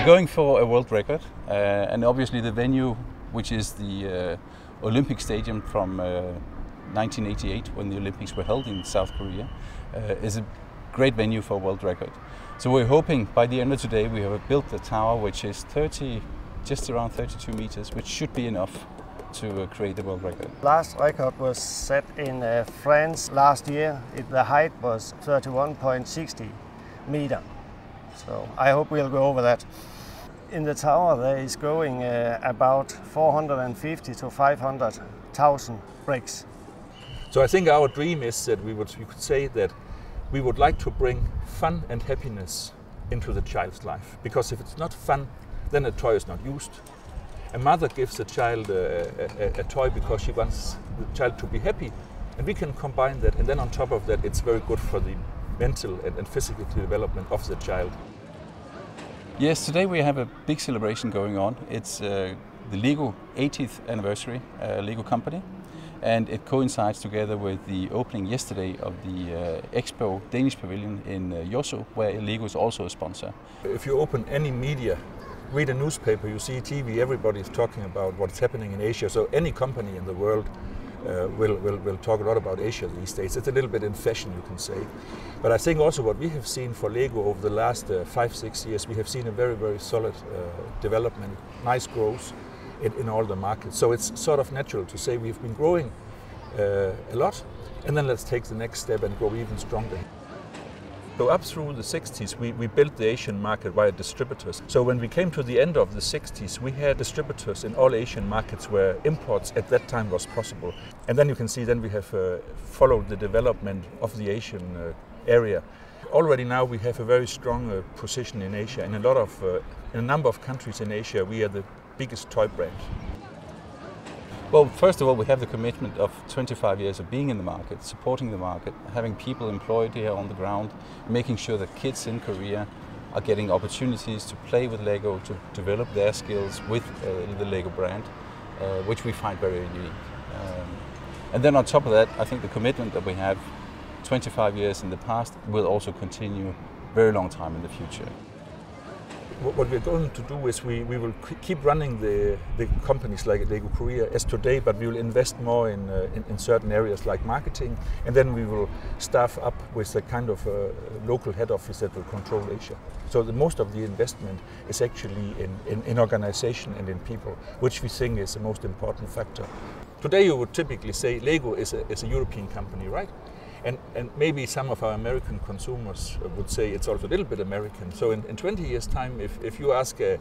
We're going for a world record, and obviously the venue, which is the Olympic Stadium from 1988, when the Olympics were held in South Korea, is a great venue for a world record. So we're hoping by the end of today we have built a tower which is just around 32 meters, which should be enough to create the world record. Last record was set in France last year. The height was 31.60 meter. So I hope we'll go over that. In the tower there is going about 450 to 500,000 bricks. So I think our dream is that we could say that we would like to bring fun and happiness into the child's life. Because if it's not fun, then a toy is not used. A mother gives a child a toy because she wants the child to be happy. And we can combine that, and then on top of that, it's very good for the mental and physical development of the child. Yes, today we have a big celebration going on. It's the Lego 80th anniversary Lego company, and it coincides together with the opening yesterday of the Expo Danish Pavilion in Yosu, where Lego is also a sponsor. If you open any media, read a newspaper, you see TV, everybody is talking about what's happening in Asia. So any company in the world will talk a lot about Asia these days. It's a little bit in fashion, you can say. But I think also what we have seen for Lego over the last 5-6 years, we have seen a very, very solid development, nice growth in all the markets. So it's sort of natural to say we've been growing a lot, and then let's take the next step and grow even stronger. So up through the 60s, we built the Asian market via distributors. So when we came to the end of the 60s, we had distributors in all Asian markets where imports at that time was possible. And then you can see then we have followed the development of the Asian area. Already now we have a very strong position in Asia. In a number of countries in Asia, we are the biggest toy brand. Well, first of all, we have the commitment of 25 years of being in the market, supporting the market, having people employed here on the ground, making sure that kids in Korea are getting opportunities to play with Lego, to develop their skills with the Lego brand, which we find very unique. And then on top of that, I think the commitment that we have 25 years in the past will also continue very long time in the future. What we're going to do is we will keep running the companies like Lego Korea as today, but we will invest more in certain areas like marketing, and then we will staff up with a kind of local head office that will control Asia. So most of the investment is actually in organization and in people, which we think is the most important factor. Today you would typically say Lego is a European company, right? And maybe some of our American consumers would say it's also a little bit American. So in 20 years' time, if you ask a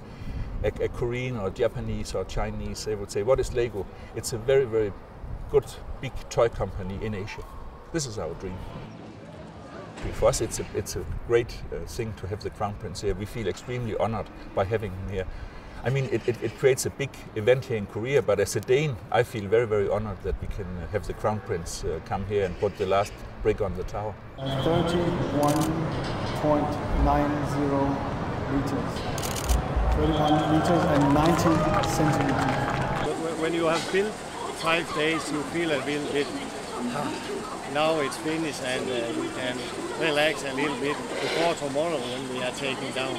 Korean or Japanese or Chinese, they would say, what is Lego? It's a very, very good, big toy company in Asia. This is our dream. For us, it's a great thing to have the Crown Prince here. We feel extremely honored by having him here. I mean, it creates a big event here in Korea, but as a Dane, I feel very, very honored that we can have the Crown Prince come here and put the last brick on the tower. 31.90 meters. 31 meters and 90 centimeters. When you have built 5 days, you feel a little bit, now it's finished, and you can relax a little bit before tomorrow when we are taking down.